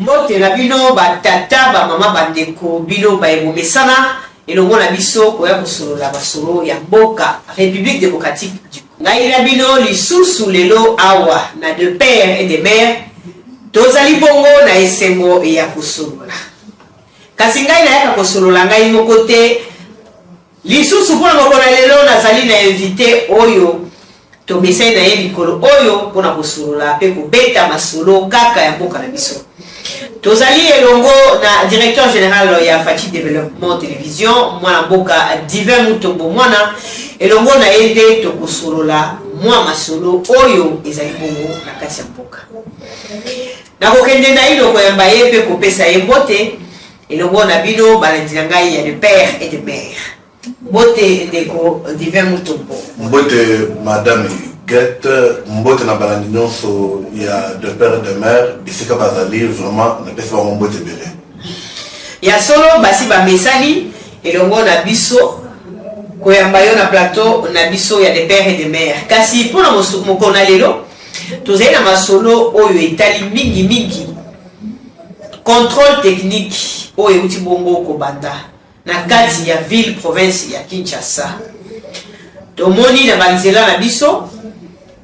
Mbote na bino batata ba mama bandeko bino ba ebomesana elongo na biso koya kosolola basolo ya mboka République démocratique du Congo. Ngai na bino lisusu lelo awa na de père et de mère tozali bongo na esengo ya kosolola. Kasi ngai na yaka kosolola ngai moko te lisusu mpona mokolo lelo nazali na invité oyo tomesai na ye likolo oyo mpona kosolola mpe kobeta masolo kaka ya mboka na biso. Tozali elongo na directeur général ya Fati Développement Télévision mwana mboka Divin Mutombo mwana elongo na yende tokosolola mwa masolo oyo ezali bongo na kati ya mboka. Na kokende na ino koyamba ye mpe kopesa ye mbote elongo na bino balandi na ngai ya de père et de mère. Mbote ndeko Divin Mutombo. Mbote madame Guette, mbote na balandi nyonso ya de père et de mère bisika bazali vraiment na pesa ba mbote bele. Ya solo basi ba mesani elongo na biso koyamba yo na plateau na biso ya de père et de mère. Kasi pona mokona lelo tozali na masolo oyo etali mingi mingi. Contrôle technique oyo uti bongo ko banda na kati ya ville province ya Kinshasa. Tomoni na banzela na biso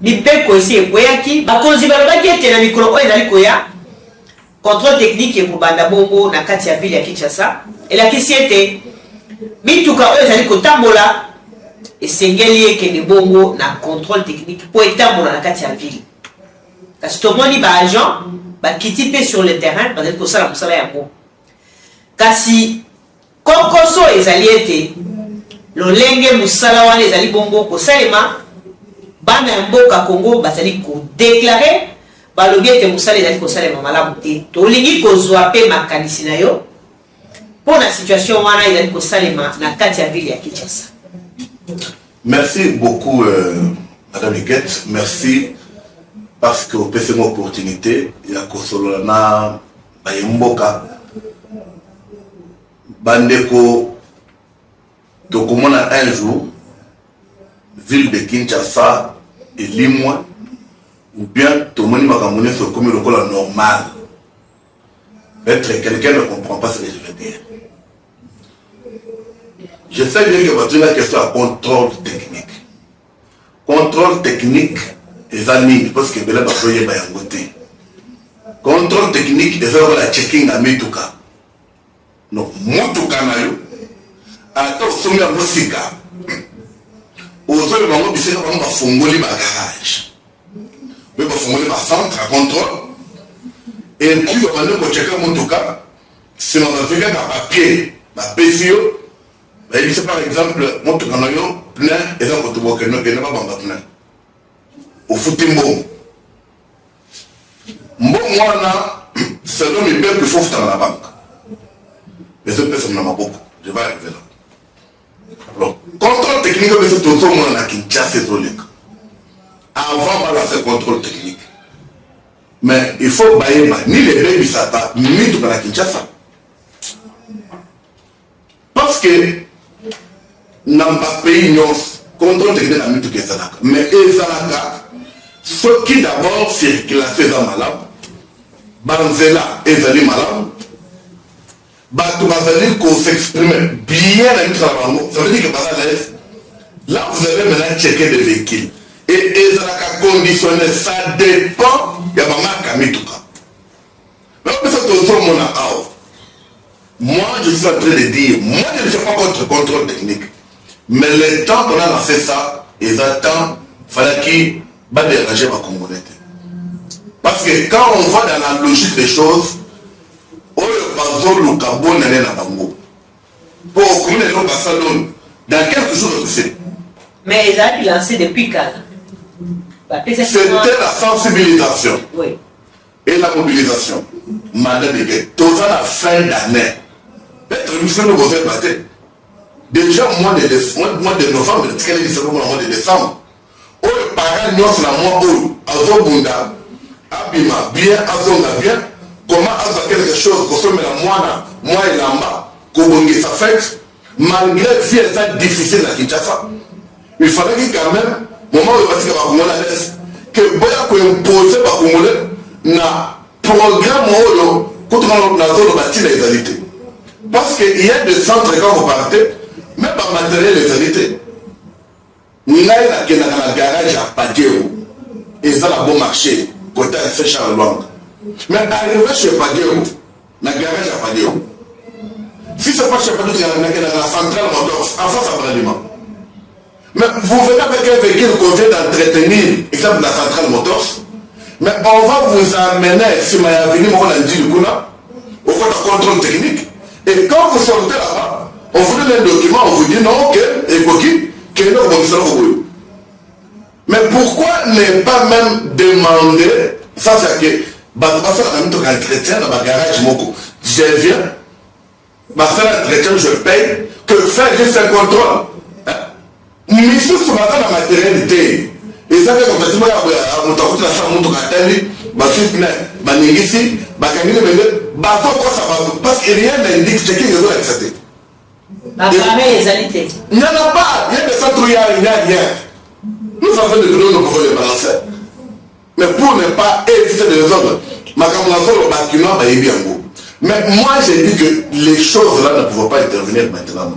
mipeko esi ekweyaki bakonzi balobaki ete na mikolo oyo ezali koya contrôle technique ekobanda bongo na kati ya ville ya Kinshasa elakisi ete mituka oyo ezali kotambola esengeli ekende bongo na contrôle technique mpo etambola na kati ya ville. Kasi tomoni baagent bakiti mpe sur le terrain bazali kosala mosala yango. Kasi kokoso ezali ete lolenge mosala wana ezali bongo kosalema bana ya mboka Congo bazali kodéclare balobi ete mosala ezali kosalema malamu te. Tolingi kozwa mpe makanisi na yo mpona situation wana ezali kosalema na kati ya ville ya Kinshasa. Merci beaucoup madame Guette, merci parce que vous avez une opportunité ya kosolola na bayemboka bandeko tokomona un jour ville de Kinshasa et Limoué ou bien tomoni makamone so comme le col normal. Peut-être quelqu'un ne comprend pas ce que je veux dire. Je sais bien que votre la question à contrôle technique. Contrôle technique les amis parce que bela bakoye bayangote. Contrôle technique et ça la checking à mituka. Non, mutuka na yo. Ata somia musika. Aujourd'hui, on bisika ba fongoli ba garage. Mais ba fongoli ba centre à contrôle. Et puis on va nous checker mutuka. Si on a fait un papier, ba PCO, bah il par exemple mutuka na yo plein et ça ko tuboke no ke na ba plein. Au footimbo. Moi, selon mes pères, il faut faire dans la banque. Les autres personnes n'en ont beaucoup. Je vais arriver là. Alors, contrôle technique, c'est tout le monde qui Kinshasa. Avant, on a fait contrôle technique. Mais il faut bailler ni les bébés, ni tout le Kinshasa. Parce que, dans le pays, nous contrôle technique, on a mis tout le Kinshasa. Mais les Zalaka, ceux qui d'abord circulent dans malade, Banzela et Zali malade, Batou Bazali qu'on s'exprime bien à l'Ukraine, ça veut dire que là vous avez maintenant checké des véhicules. Et Zalaka conditionné, ça dépend de ma marque à Mitouka. Mais on peut se trouver mon accord. Moi je suis en train de dire, moi je ne suis pas contre contrôle technique. Mais le temps qu'on a lancé ça, ils attendent, il fallait qu'il va déranger ma communauté. Parce que quand on va dans la logique des choses, on le carbone n'est pas bon. Pour communiquer le salon, dans quelques jours, c'est. Mais ils ont lancé depuis quand? C'était la sensibilisation. Oui. Et la mobilisation. Madame Guette, tout à la fin d'année, peut-être que nous devons faire battre. Déjà, mois de novembre, quel est le mois de décembre? Oh, le parent, nous sommes à moi, Azobunda, Abima, bien, Azonga, bien. Comment avoir quelque chose, consommer la moine, moi et l'amba, qu'on sa fête, malgré si elle est difficile à Kinshasa. Il fallait quand même, moment où il va se faire que Boya qu'on impose par Congolais, na programme quand on a zone bâti les égalités. Parce qu'il y a des centres quand vous partez, même par matériel les égalités. Nous avons un garage à Padéo, et ça a bon marché, côté à Saint-Charles-Long. Mais arrivé chez Padéo, dans le garage à Padéo, si ce n'est pas chez Padéo, il y a la centrale moteur, en face à Braliment. Mais vous venez avec un véhicule qu'on vient d'entretenir, exemple la centrale moteur, mais on va vous amener sur ma avenue, on a dit le coup là, au cours de contrôle technique. Et quand vous sortez là-bas, on vous donne un document, on vous dit non, ok, et coquille, quel est le bon. Mais pourquoi ne pas même demander, ça c'est que, bah, tu vas faire un entretien dans ma garage, moko. Je viens, bah, faire un entretien, je paye, que faire juste un contrôle. Mais si vous avez la matérialité, et ça fait comme ça, on t'a coûté la salle, on t'a coûté la salle, parce que rien n'indique ce qu'ils ont accepté. Il n'y en a pas, il y a des centres où il n'y a rien. Nous sommes en train de donner nos pouvoirs de balancer. Mais pour ne pas éviter des ordres, mais moi j'ai dit que les choses là ne pouvaient pas intervenir maintenant.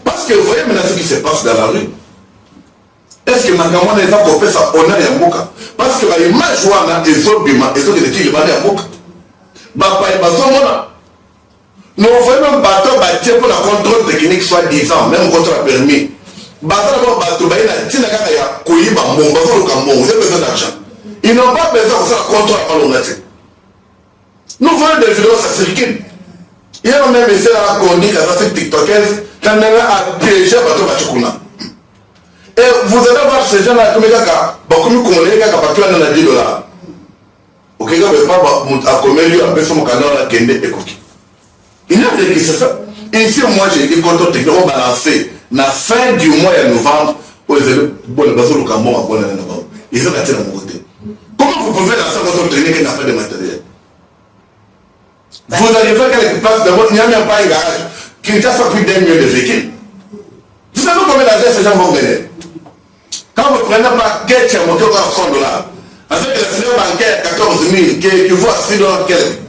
Parce que vous voyez maintenant ce qui se passe dans la rue. Est-ce que Makamon n'est pas coupé ça honneur et Mboka? Parce que l'image ouana et Zobima et Zobima et Zobima et Mboka. Bapa et Bazomona. Nous voyons même bateau bâti pour la contrôle technique soit 10 ans, même contre la permis. Bateau d'abord bateau, il y a Tinaka ya Kouiba, mon bateau le Cambon, vous avez besoin d'argent. Ils n'ont pas besoin de faire la contrôle à l'ongati. Nous voyons des vidéos, ça circule. Il y a même essayé à conduire à cette TikTokeuse, quand elle a piégé le bateau Bachukuna. Et vous allez voir ces gens-là, comme les gars, comme les gars, qui ont $10. Ok, il n'y a pas à commettre lui, après son canal, Kende et Koki. Il n'y a rien qui se fait. Ici, moi, j'ai dit qu'on doit balancer. La fin du mois de novembre, pour les élèves, bon, le bateau, le Cambon, à bon, ils ont attiré mon côté. Comment vous pouvez lancer votre technique qui n'a pas de matériel? Vous arrivez à quelque place, d'abord, il n'y a même pas un garage qui ne fait plus d'un million de véhicules. Vous savez combien d'argent ces gens vont gagner? Quand vous prenez pas quelques motos à $100, avec les frais bancaires 14 000 qui vaut à $6 quelques.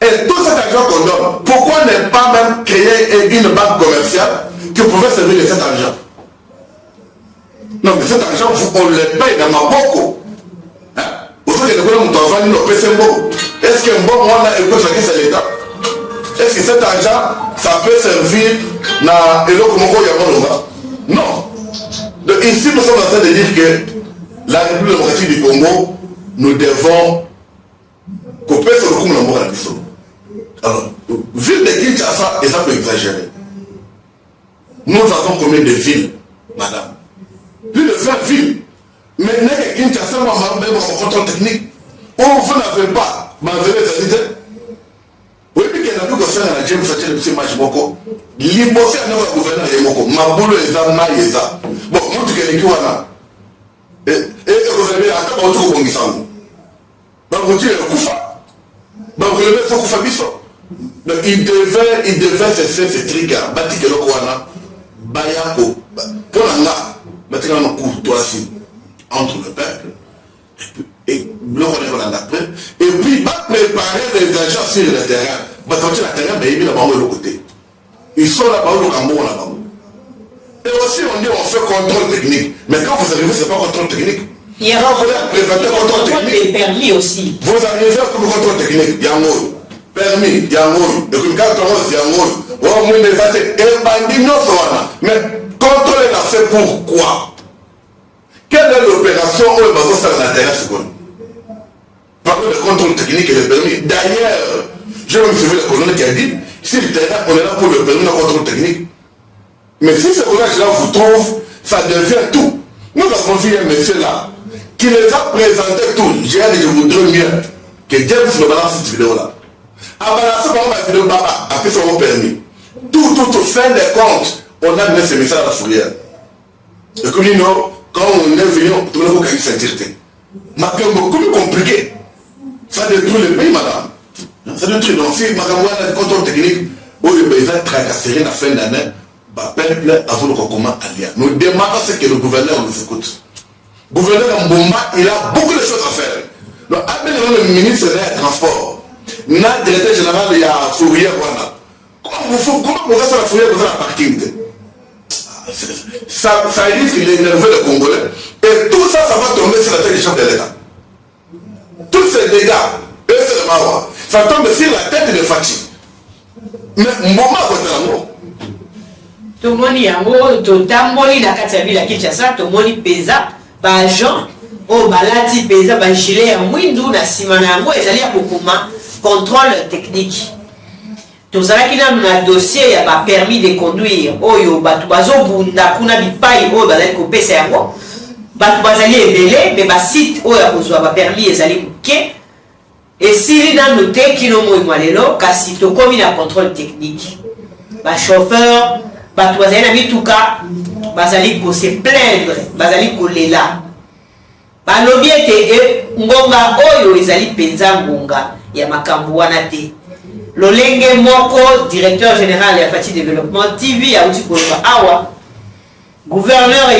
Et tout cet argent qu'on donne, pourquoi ne pas même créer une banque commerciale qui pouvait servir de cet argent? Non, mais cet argent, on le paye dans ma boko. Aujourd'hui, est-ce qu'un bon mois là, il peut faire c'est l'État? Est-ce que cet argent, ça peut servir dans le non. Donc ici, nous sommes en train de dire que la République démocratique du Congo, nous devons couper sur le coup de la mission. Alors, ville de Kinshasa, et ça peut exagérer. Nous avons combien de villes, madame? Plus de 20 villes. Mais n'est que Kinshasa, moi, je contrôle technique. Où vous n'avez pas, ma vérité, ça dit. Oui, puis qu'il y a plus que ça dans la James, ça tient le petit match Moko. L'imposé à notre gouverneur est Moko. Ma boule est là, ma est là. Bon, moi, tu connais qui on a. Et vous avez un peu de temps pour vous. Donc, vous dites, Koufa. Donc, vous levez son Koufa Bisso. Donc, il devait cesser ces trucs. Bati que le Kouana, Bayako, pour l'anga, maintenant, on court toi aussi, entre le peuple. Et le on après. Et puis, va préparer les agents sur le terrain. Va sortir le terrain, mais il est là-bas de l'autre côté. Ils sont là-bas, au Cambon là-bas. Et aussi, on dit on fait contrôle technique. Mais quand vous arrivez, ce n'est pas contrôle technique. Il y a quand vous allez présenter contrôle technique. Permis aussi. Vous arrivez comme contrôle technique. Il y a un mot. Permis, il y a un mot. Et puis, quand on il y a un mot. Oh, moi, il et bandit, non, mais contrôler la fait pourquoi? Quelle est l'opération où le bateau sert à l'intérieur seconde? Parler de contrôle technique et le permis. D'ailleurs, je me souviens de la colonne qui a dit, si le terrain, on est là pour le permis de contrôle technique. Mais si ce collège-là vous trouve, ça devient tout. Nous avons vu un monsieur là, qui les a présenté tout. J'ai dit, je voudrais mieux que James me balance cette vidéo-là. À balancer par ma vidéo, papa, après son permis. Tout, fin des comptes, on a donné ce message à la fourrière. Et comme il nous, quand on est venu, tout le monde a eu cette intégrité. Mais c'est beaucoup plus compliqué. Ça détruit le pays, madame. Ça détruit. Donc, si madame a un contrôle technique, où les paysans tracasseront la fin d'année, peuple a voulu comment allier. Nous demandons ce que le gouverneur nous écoute. Le gouverneur Mbomba, il a beaucoup de choses à faire. Donc, appelez le ministre des Transports. na directeur général ya Fourier wana. Comment vous faites la Fourier vous la parking? Ça risque d'énerver les Congolais. Et tout ça, ça va tomber sur la tête du chef de l'État. Tous ces dégâts, eux c'est le Mawa. Ça tombe sur la tête de Fati. Mais moment côté l'amour. Tomoni yango to tamboli na kati ya ville ya Kinshasa tomoni peza ba agent o balati peza ba gilet ya mwindu na sima na yango ezali ya kokoma contrôle technique. Tozalaki na dossier ya ba permis de conduire oyo batu bazobunda kuna bipai oyo bazali kopesa yango batu bazali ebele mais ba site oyo ya kozwa ba permis ezali muke esili nanu te kino moi mwalelo kasi tokomi na contrôle technique ba chauffeur batu bazali na mituka bazali ko se plaindre bazali kolela balobi ete ngonga oyo ezali penza ngonga ya makambo wana te lolenge moko directeur général ya Fati développement TV ya uti koloba awa gouverneur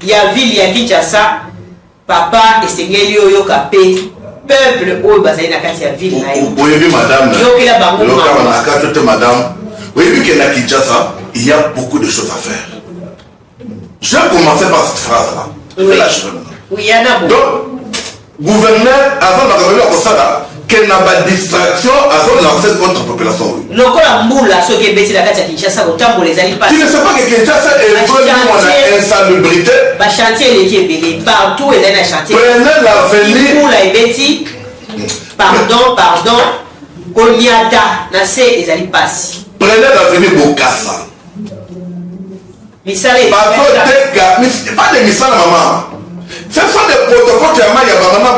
ya ville ya Kinshasa papa esengeli oyo kape peuple oyo bazali na kati ya ville na yo oyebi madame yokela bango madame oyebi ke na Kinshasa il y a beaucoup de choses à faire. Je vais commencer par cette phrase-là. Oui, il y en a beaucoup. Donc, gouverneur, avant de revenir au Sada, qu'il n'a pas de distraction avant de lancer contre la population. Non, quand la moule a ce qui est bêtise, la carte à Kinshasa, autant pour les alliés. Tu ne sais pas que Kinshasa est vraiment insalubrité. Le chantier est belé. Partout, il y a un chantier. Prenez l'avenir. Moule a bêtise. Pardon. Konyata, Nassé, les alliés passent. Prenez l'avenir Bokassa. Misale. Pas de misale, maman. Ce sont des protocoles qui ont été maman,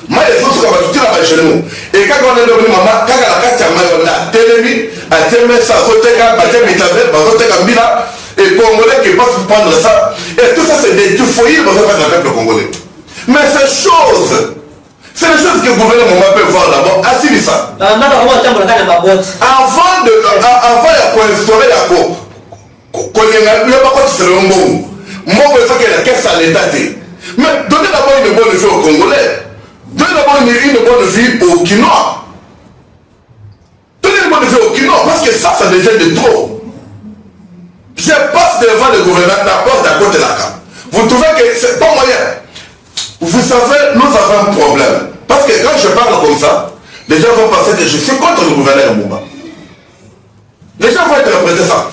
moi, les autres sont tout à chez nous. Et quand on est devenu maman, quand la carte à Mayonnaise, Télémi, à Témé, ça, Soteka, Batem, Itabet, Soteka, Mbila, et Congolais qui passent pour prendre ça. Et tout ça, c'est des foyers pour faire le peuple congolais. Mais ces choses, c'est les choses que le gouvernement peut voir d'abord. Assimi ça. Avant de instaurer la co, il n'y a pas quoi de se rendre bon. Moi, il faut qu'il y ait la caisse à l'État. Mais donnez d'abord une bonne vie aux Congolais. Donnez d'abord une bonne vie aux Quinois. Donnez une bonne vie aux Quinois parce que ça devient de trop. Je passe devant le gouvernement, la porte à côté de la carte. Vous trouvez que c'est pas moyen. Vous savez, nous avons un problème. Parce que quand je parle comme ça, les gens vont penser que je suis contre le gouverneur Moumba. Les gens vont interpréter ça.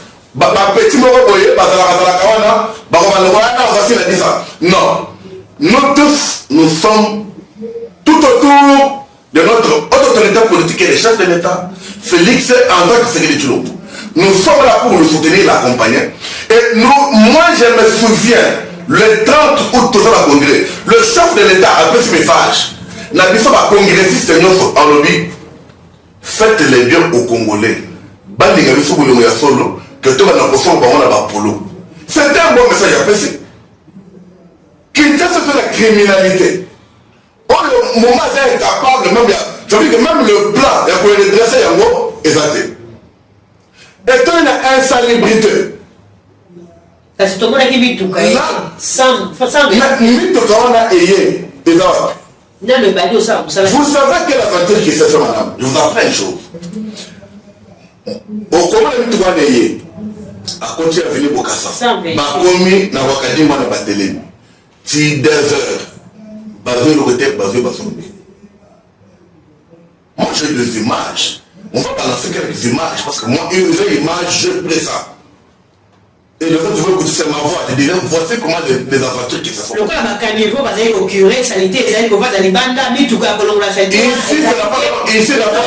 Petit non. Nous tous, nous sommes tout autour de notre haute autorité politique et les chefs de l'État, Félix Antoine Tshisekedi Tshilombo. Nous sommes là pour le soutenir, l'accompagner. Et moi je me souviens, le 30 août, tout ça va congrès, le chef de l'État a fait ce message. N'a pas ça congressiste en lobby. Faites les biens aux Congolais. C'est un bon message à passer. Kinshasa fait la criminalité. Le moment est incapable, ça veut dire que même le plan, il y a redresser yango exacté. Et quand il y a insalubrité. Parce que tout le monde a dit tout sans mituka wana eye eza. Vous savez quelle aventure qui s'est fait, madame? Je vous apprends une chose. Au Congo, mituka wana eye a continué à venir Bokassa. Bakomi na wakadimba na batelemi. Si 2 heures, bazou le retête, bazou basombi. Moi j'ai des images. On va balancer quelques images parce que moi, une image, je prends ça. Et le fait que tu veux écouter c'est ma voix, je dirais, voici comment les aventures qui se font. Le cas de caniveau, vous avez au curé, sanité, vous avez au vas à l'Ibanda, mais tout cas, on l'a fait. Ici d'abord,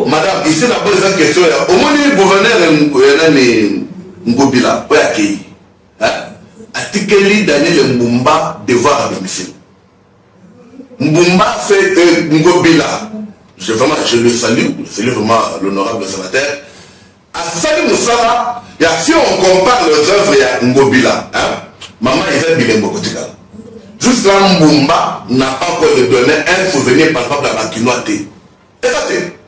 madame, ici d'abord, il y a une question. Au moins, le gouverneur Ngobila, où est accueilli? Atikeli Daniel Mbumba devoir à domicile. Mbumba fait Ngobila. Je le salue, c'est vraiment l'honorable sénateur. À Salim Moussala, si on compare les œuvres à Ngobila, maman Isabelle Bilembo Kotika. Juste là, Mbumba n'a pas encore donné un souvenir palpable à Makinoate. Et ça, c'est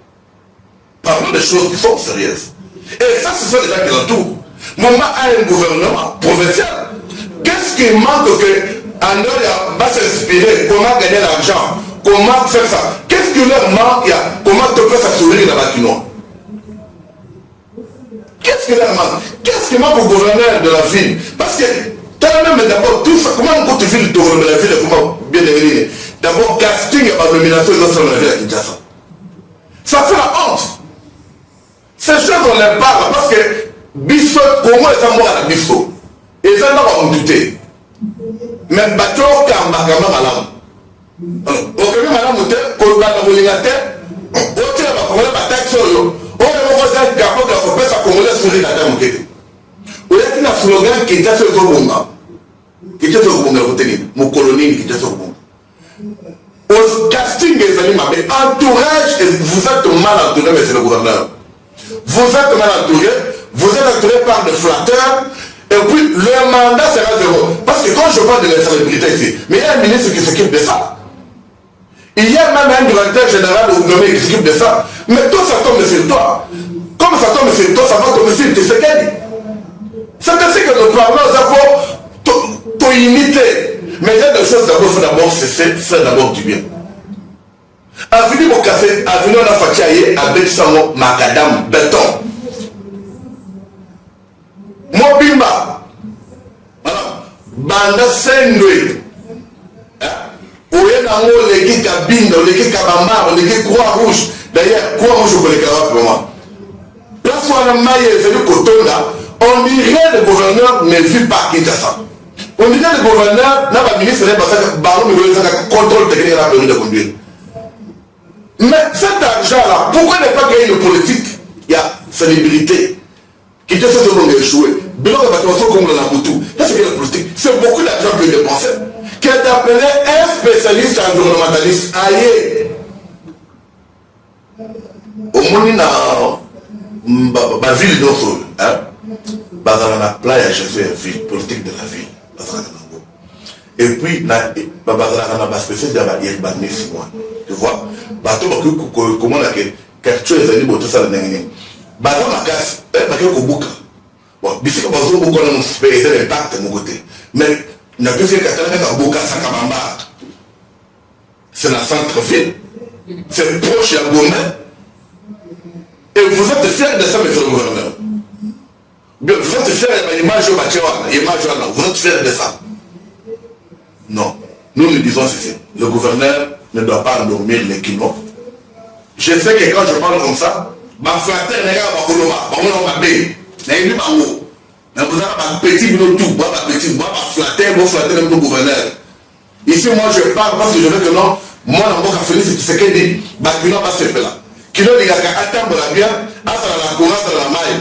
parmi des choses qui sont sérieuses. Et ça, ce sont les gens qui l'entourent. Mbumba a un gouvernement provincial. Qu'est-ce qui manque que Andorra va s'inspirer? Comment gagner l'argent? Comment faire ça? Qu'est-ce particulièrement, il y a comment tu peux s'assurer dans la Kino. Qu'est-ce que leur manque? Qu'est-ce qui manque au gouverneur de la ville? Parce que, même d'abord, tout ça, comment on continue le tour de la ville, comment bien définir? D'abord, casting et nomination, ils ont sur la ville à Kinshasa. Ça fait la honte. Ces choses, on les parle parce que, Bisso, comment ils sont morts à la Bisso? Ils sont dans la douté. Mais bateau, Kamba, Malam. Ok, Madame Mouté, qu'on va dans le lingataire, on tient à la bataille sur eux. On va faire capot de la ça congolais sur les dates à Mouké. Il y a un slogan qui est assez bon. Qui est assez bon, mon colonie qui est assez bon. Au casting des animaux, entourage, vous êtes mal entouré, monsieur le gouverneur. Vous êtes mal entouré, vous êtes entouré par des flatteurs, et puis le mandat sera zéro. Parce que quand je parle de l'insalubrité ici, mais il y a un ministre qui s'occupe de ça. Il y a même un directeur général nommé qui s'occupe de ça. Mais tout ça tombe sur toi. Comme ça tombe sur toi, ça va tomber sur Tshisekedi. C'est ainsi que nous parlons d'abord imiter. Mais il y a des choses d'abord, il faut d'abord cesser, faire d'abord du bien. Avenue Bokase, avenue Nafatiaye, avec Samo, Macadam, béton. Mobimba. Voilà. Banda Sendwe. Les qui cabine, les qui cabamar, les qui Croix-Rouge. D'ailleurs, Croix-Rouge, je connais pour moi. Place où on a maillé, c'est le coton là. On dirait le gouverneur ne vit pas Kinshasa. On dirait le gouverneur n'a pas ministre, parce que Baron me contrôle technique à la permis de conduire. Mais cet argent-là, pourquoi ne pas créer une politique? Il y a célébrité. Qui te fait ce qu'on a échoué. Bilan de bâtiment comme le Naboutou. Ça, c'est la politique. C'est beaucoup d'argent que je dépenser. Qui est appelé un spécialiste environnementaliste. Aïe. Au moins, dans la ville d'Osso, dans la plage, je fais une ville, politique de la ville. Et puis, dans la spécialité de la ville, tu vois, comment on a capturé les animaux, tout ça, baza makasi bake kobuka bon bisika bazo buka na mspécial impact mon côté mais na pesi katana ka buka sakabamba c'est la centre-ville c'est proche à Gomé et vous êtes fiers de ça monsieur le gouverneur vous êtes fiers de l'image au Bachewana vous êtes fiers de ça non nous nous disons ceci le gouverneur ne doit pas nommer les Kino. Je sais que quand je parle comme ça ma flatteur n'est pas ma bé, n'est pas mot. Mais vous avez ma petit boulot tout, moi ma petit, moi ma flatteur, mon flatteur est mon gouverneur. Ici, moi je parle parce que je veux que non, moi dans mon café, c'est ce qu'il dit, bah qu'il n'a pas ce fait là. Qu'il n'a pas attendre la bien, à la courage de la maille.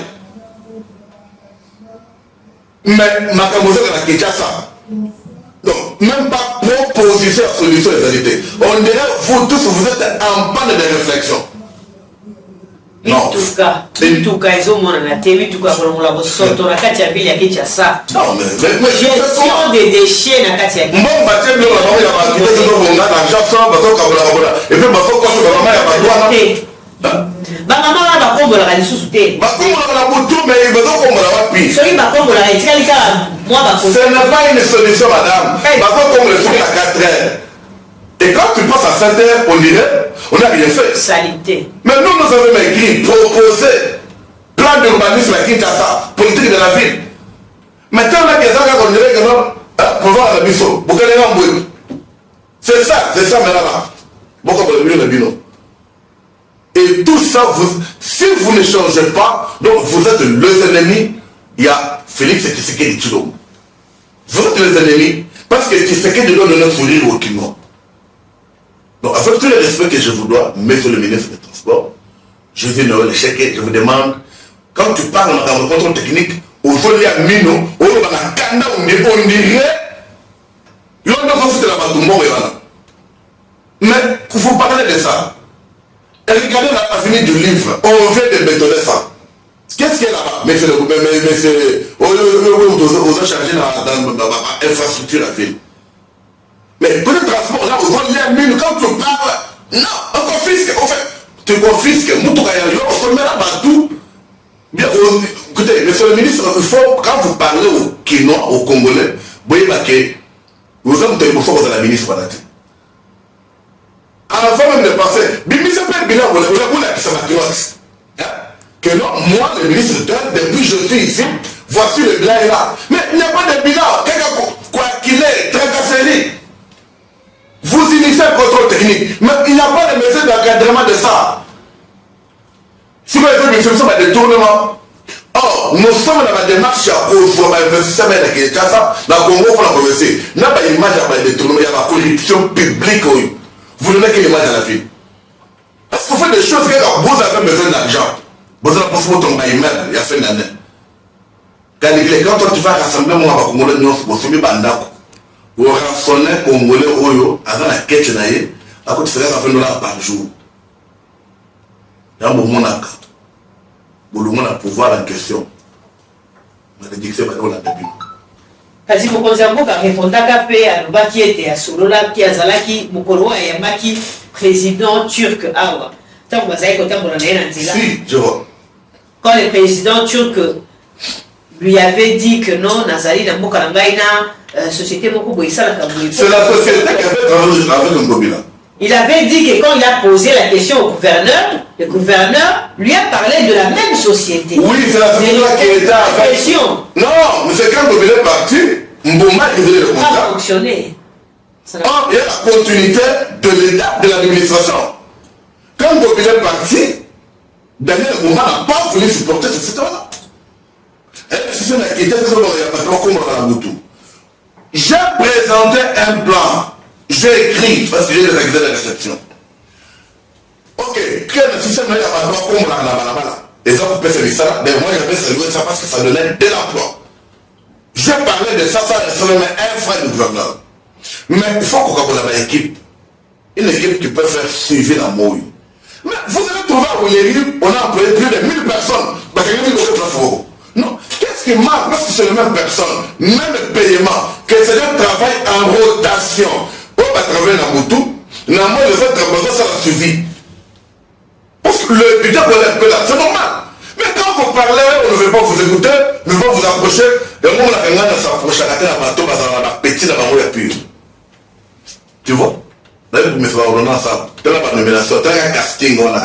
Mais ma camouflage de la Kinshasa. Donc, même pas proposition à solution des réalités. On dirait, vous tous, vous êtes en panne de réflexion. Non. Bituka izo mona na tebi tuka kolongola bosoto na kati ya ville ya Kinshasa. Non mais gestion des déchets na kati ya Kinshasa. Bon batte bilo la ya ba kito zo bonga na Jackson ba to kabola bola. Et puis ba ko ko ba mama ya ba douana. Ba mama na ba kombola ka lisusu te. Ba kombola na butu mais ba to kombola wapi. Soki ba kombola ka etikali ka moi ba ko. Ce n'est pas une solution madame. Ba ko kombola soki à 4 heures. Et quand tu passes à 7 heures, on dirait, on n'a rien fait. Salité. Mais nous avons écrit, proposé, plan d'urbanisme à Kinshasa, politique de la ville. Maintenant, on a des gens qui dirait que non, pour voir la biso, c'est ça, mais là. Beaucoup de bino. Et tout ça, si vous ne changez pas, donc vous êtes les ennemis, il y a Félix Tshisekedi Tshilombo. Vous êtes les ennemis, parce que Tshisekedi doit donner un sourire au Kino. Donc, avec tout le respect que je vous dois, monsieur le ministre des Transports, je viens de l'échec et je vous demande, quand tu parles dans le contrôle technique, aujourd'hui à Mino, on dirait, mais il faut parler de ça. Et regardez l'avenir du livre, on vient de bétonner ça. Qu'est-ce qu'il y a là-bas? Monsieur le gouvernement, on a chargé dans l'infrastructure à la ville. Mais pour le transport, là, on voit les mines, quand tu parles, non, on confisque, en fait, tu confisques, on se met là-bas tout. Bien, écoutez, monsieur le ministre, il faut, quand vous parlez aux Kinois, aux Congolais, vous voyez que vous avez un téléphone de la ministre Banati. avant même de passer, Bibi s'appelle bilan, on a qui ça m'a que non, moi, le ministre depuis que je suis ici, voici le bilan est là. Mais il n'y a pas de bilan. Quoi qu'il est, tracassé. Vous initiez un contrôle technique, mais il n'y a pas de mesure d'encadrement de ça. Si vous avez fait un détournement, or, nous sommes dans la démarche à cause de l'investissement de la Congo pour la progresser. Il n'y a pas d'image de détournement, il y a la corruption publique. Vous n'avez qu'une image à la vie. Parce que vous faites des choses que vous avez besoin d'argent. Vous avez besoin de tomber immeuble, il y a fait une année. Quand toi tu vas rassembler moi, Congolais, nous sommes bandako. Vous rançonnez Congolais, avant la quête, à côté de ça, $20 par jour. Il y a un moment à le pouvoir en question. On a dit que c'est pas dans la Bible. Kasi mokonzi ya mboka répondaka pe alobaki ete asololaki azalaki mokolo ayambaki président turc awa ntango bazali kotambola na ye na nzela. Si, je vois. Quand le président turc lui avait dit que non nazali na mboka na ngai na société moko boye esalaka boye. C'est la société qui avait travaillé avec un Ngobila. Il avait dit que quand il a posé la question au gouverneur, le gouverneur lui a parlé de la même société. Oui, c'est la société qui était avec. Non, mais c'est quand Ngobila est parti, Mbouma qui faisait le contrat. Ça a fonctionné. Or, il y a la continuité de l'État, de l'administration. Quand Ngobila est parti, Daniel Mbouma n'a pas voulu supporter ce secteur-là. J'ai présenté un plan. J'ai écrit, parce que j'ai les accusés de réception. Ok, quel système il y a pas droit comme la les gens peuvent faire ça, mais moi j'avais salué ça parce que ça donnait de l'emploi. J'ai parlé de ça, ça reste même un frère du gouverneur. Mais il faut qu'on ait une équipe qui peut faire suivre la mouille. Mais vous allez trouver à Ouléry, on a employé plus de 1000 personnes. Non, qu'est-ce qui marque? Parce que c'est les mêmes personnes, même paiement, que c'est un travail en rotation. Pour travailler dans Moutou, normalement, le fait de ça va suivi. Parce que le budget qu'on est un peu là, c'est normal. Mais quand vous parlez, on ne veut pas vous écouter, on ne veut pas vous approcher, et moi, on a s'approcher à la bateau, dans la petite, dans la mouille pure. Tu vois? Là, vous me faites ordonnance, ça. Tu as la nomination, tu as un casting, on a.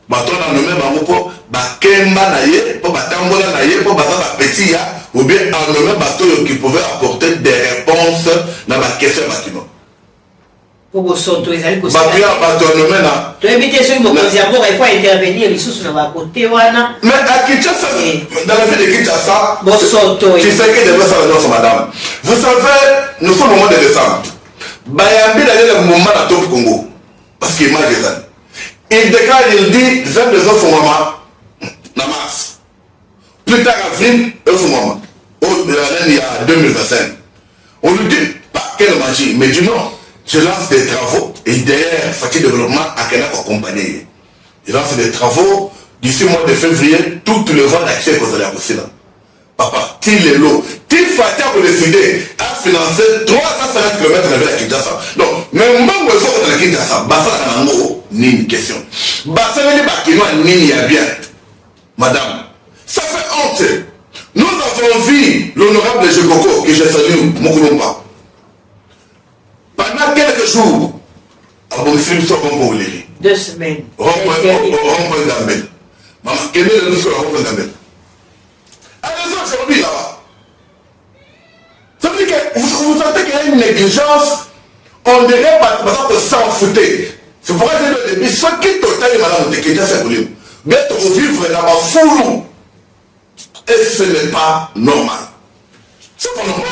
Bateau, on a nommé Mamoupo, Bakemba Naye, pour Batambola Naye, pour Batala Petit, ou bien en nommé bateau qui pouvait apporter des réponses dans la question bâtiment. Pour vos sautos, ils allaient causer. Tu as évité ceux qui m'ont posé à bord, il faut intervenir, les sous sur la côté. Mais à Kinshasa, dans la ville de Kinshasa, tu sais que des gens sont madame. Vous savez, nous sommes au mois de décembre. Bayambi d'aller le moment à Top Congo. Parce qu'il m'a dit ça. Il déclare, il dit, j'aime les autres maman, dans mars. Plus tard, avril, autres maman. Il y a 2025. On lui dit, pas quelle magie, mais du non. Je lance des travaux et derrière Fatih Développement à Kenya accompagné. Je lance des travaux d'ici le mois de février, toutes les voies d'accès que vous allez avoir là. Papa, Til les lots. Til Fatih a décidé à financer 350 km de la ville à Kinshasa. Donc, même moi, je vais dans la Kinshasa, Bassa Nango, ni une question. Bassa Nango, ni il y a bien. Madame, ça fait honte. Nous avons vu l'honorable Jekoko, que je salue, Mokulomba. Pendant quelques jours, à Bonissim, soit comme pour les 2 semaines. Rond-point d'Ambel. Maman, quel est le discours à Rond-point d'Ambel? Allez-y aujourd'hui là-bas. Ça veut dire que vous sentez qu'il y a une négligence, on dirait pas que s'en foutre. C'est pourquoi je dis au début, ce qui est total et malade, c'est que déjà c'est voulu. D'être au vivre là-bas, foulou. Et ce n'est pas normal. C'est pas normal.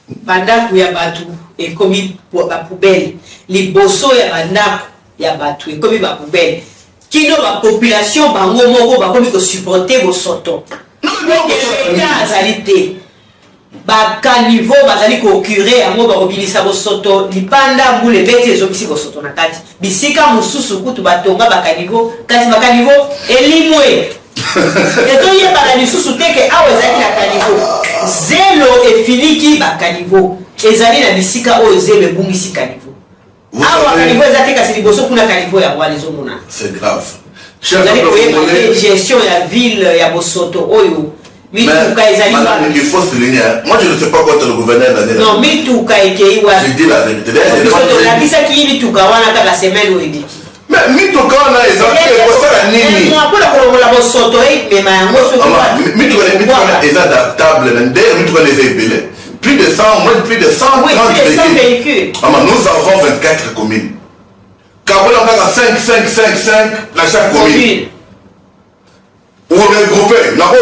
Bandako ya batu ekomi ba poubelle liboso ya bandako ya batu ekomi ba poubelle kino ba population bango moko bakomi ko supporter bo soto l'État azali te ba caniveau bazali ko curer yango ba kobilisa bo soto lipanda mbule beti ezobisi bo soto na kati bisika mususu kutu batonga ba caniveau kasi ba caniveau elimwe eto yebaka lisusu te ke awa ezali na caniveau zelo efiniki ba caniveau ezali na bisika oyo zelo ebungisi caniveau awa caniveau eza te kasi liboso kuna caniveau ya wana ezomona. C'est grave. Ezali koyeba gestion ya ville ya bosoto oyo Mais madame, il faut souligner, moi je ne sais pas contre le gouverneur d'année. Non, Mituka Ekeiwa. Je dis la vérité. Mais Mituka on a exemple, Mituka est adaptable, Mituka les ébélés. Plus de 100, moins plus de 130 véhicules. Nous avons 24 communes. Kabola on a 5 dans chaque commune. Ou regroupé, nous avons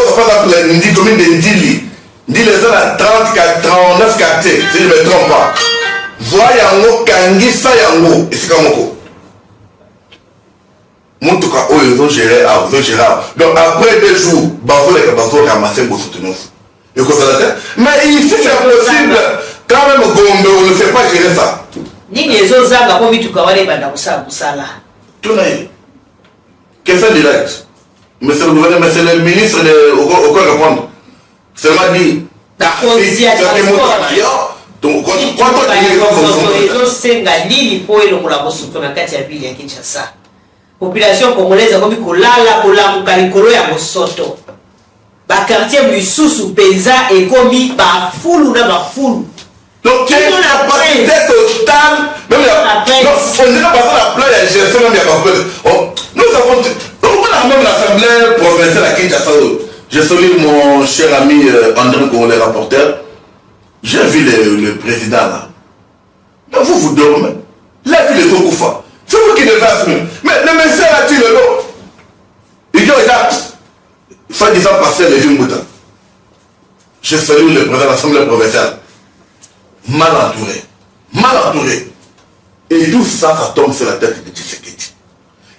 10 communes de Ndili. Ndili est à 39 quartiers, si je ne me trompe pas. Voyango, Kangisa Yango, et c'est comme ça. Moutuka, ils ont géré, donc après 2 jours, Bazo a ramassé pour soutenir. Mais ici c'est impossible, quand même Gombe, on ne fait pas gérer ça. Tout n'a eu. Question directe. Monsieur le gouverneur, monsieur le ministre, au quoi répondre? Seulement dit, population congolaise a kolala kolamuka likolo ya bosoto bakartier misusu penza ekomi bafulu na bafulu. Donc il y a une capacité totale, même on dirait pas la plan de gestion même il y a nous avons même l'Assemblée provinciale à Kinshasa. Je salue mon cher ami André Congolais, rapporteur. J'ai vu le président là. Mais vous dormez. La vie de Zokoufa. C'est vous qui devez assumer. Mais le monsieur a tué le lot. Il dit déjà, soi-disant passer les vieux moutons. Je salue le président de l'Assemblée provinciale. Mal entouré. Et tout ça, ça tombe sur la tête de Tshisekedi.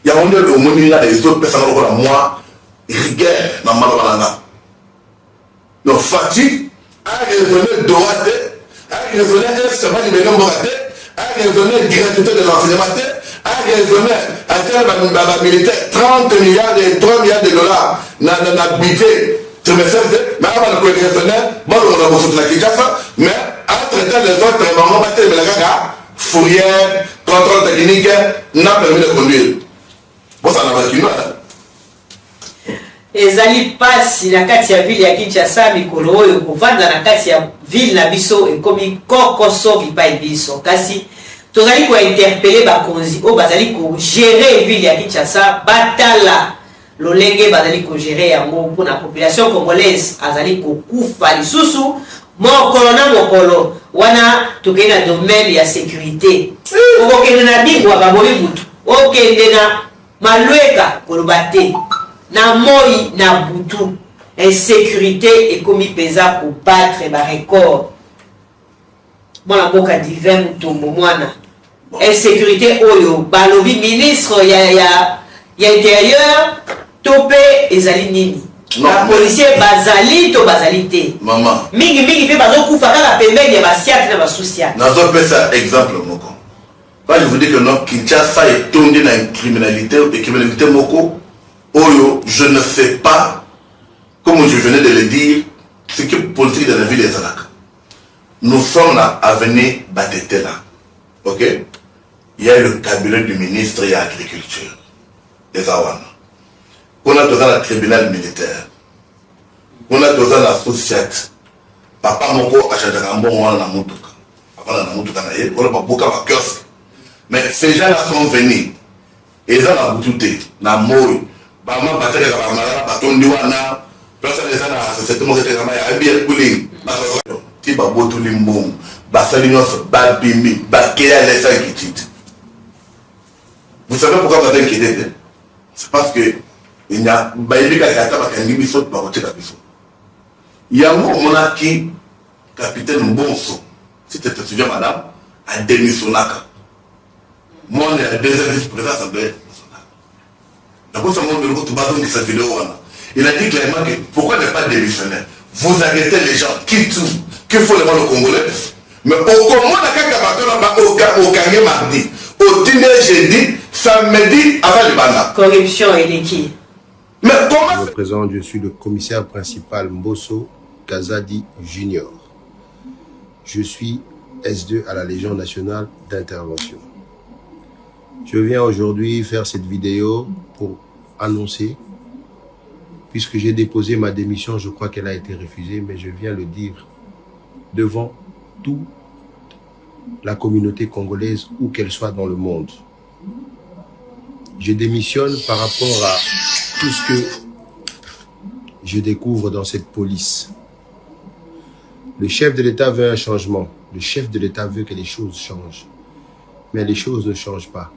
Il y a un moment où les autres personnes ont moi, rigueur dans Malabalanga. Donc Fatih a raisonné droite, a raisonné extrêmement libéral moraté, a raisonné gratuité de l'enseignement, a raisonné à terme militaire 30 milliards et 3 milliards de dollars dans le budget trimestriel, mais avant de raisonner, bon, on a besoin de la Kinshasa, mais entre-temps les autres, on va battre le gars, fourrière, contrôle technique, n'a permis de conduire. Bon, ça n'a pas qu'une heure. Ezali pasi na kati ya ville ya Kinshasa mikolo oyo kovanda na kati ya ville na biso ekomi kokoso bipai biso kasi tozali ko interpeller bakonzi o bazali ko gérer ville ya Kinshasa batala lolenge bazali ko gérer yango mpona population congolaise azali ko kufa lisusu mokolo na mokolo wana tokei na domaine ya sécurité okokende na bingwa baboli mutu okende na malweka koloba te na moi na butu insécurité ekomi peza ko battre ba record mwana mboka divin mutombo mwana insécurité oyo balobi ministre ya intérieur topé ezali nini ba policier bazali to bazali te maman mingi pe bazokufa kaka pembeni ya basiate na basociate nazo pesa exemple moko quand je vous dis que non Kinshasa est tombé dans une criminalité moko oyo, je ne sais pas, comme je venais de le dire, ce que politique de la ville est là. Nous sommes là à venir Batete là. Ok? Il y a le cabinet du ministre de l'Agriculture. Les Awana. On a besoin d'un tribunal militaire. On a besoin d'un associate. Papa Moko a changé un bon moment dans la Moutuka. Papa dans la Moutuka, on a pas beaucoup de kiosque. Mais ces gens-là sont venus. Ils ont la Boutouté, la Moï. Bama batele ka bamala batondi wana place les ana société mo kete kama ya bien cooling ti baboto limbom basali nyonso babimi bakeya les inquiétudes. Vous savez pourquoi vous êtes inquiété? C'est parce que il y a bailika kata bakangi biso ba kote ka biso. Yango monaki capitaine Mbonso si tu te souviens madame a démissionnaka. Moi on est deuxième vice-président assemblée. Il a dit clairement que pourquoi ne pas démissionner? Vous arrêtez les gens qui tuent, qui font le mal aux Congolais. Mais au comment au Kangé mardi, au dîner jeudi, samedi avant le banda. Corruption et l'équipe. Mais comment? Je me présente, je suis le commissaire principal Mbosso Kazadi Junior. Je suis S2 à la Légion nationale d'intervention. Je viens aujourd'hui faire cette vidéo pour annoncer puisque j'ai déposé ma démission, je crois qu'elle a été refusée, mais je viens le dire devant toute la communauté congolaise, où qu'elle soit dans le monde. Je démissionne par rapport à tout ce que je découvre dans cette police. Le chef de l'État veut un changement. Le chef de l'État veut que les choses changent. Mais les choses ne changent pas.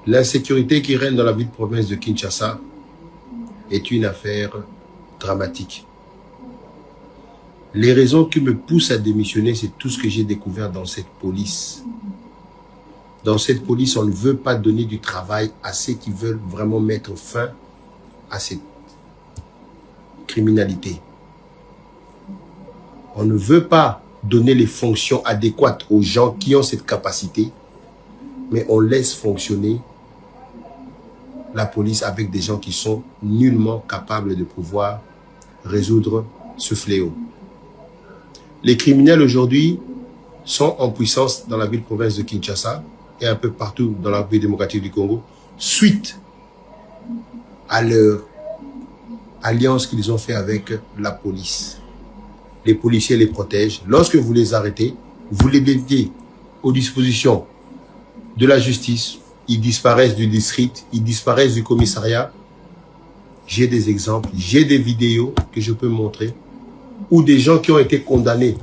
L'insécurité qui règne dans la ville-province de Kinshasa est une affaire dramatique. Les raisons qui me poussent à démissionner, c'est tout ce que j'ai découvert dans cette police. Dans cette police, on ne veut pas donner du travail à ceux qui veulent vraiment mettre fin à cette criminalité. On ne veut pas donner les fonctions adéquates aux gens qui ont cette capacité, mais on laisse fonctionner la police avec des gens qui sont nullement capables de pouvoir résoudre ce fléau. Les criminels aujourd'hui sont en puissance dans la ville-province de Kinshasa et un peu partout dans la République démocratique du Congo, suite à leur alliance qu'ils ont fait avec la police. Les policiers les protègent. Lorsque vous les arrêtez, vous les mettez aux dispositions de la justice. Ils disparaissent du district, ils disparaissent du commissariat. J'ai des exemples, j'ai des vidéos que je peux montrer où des gens qui ont été condamnés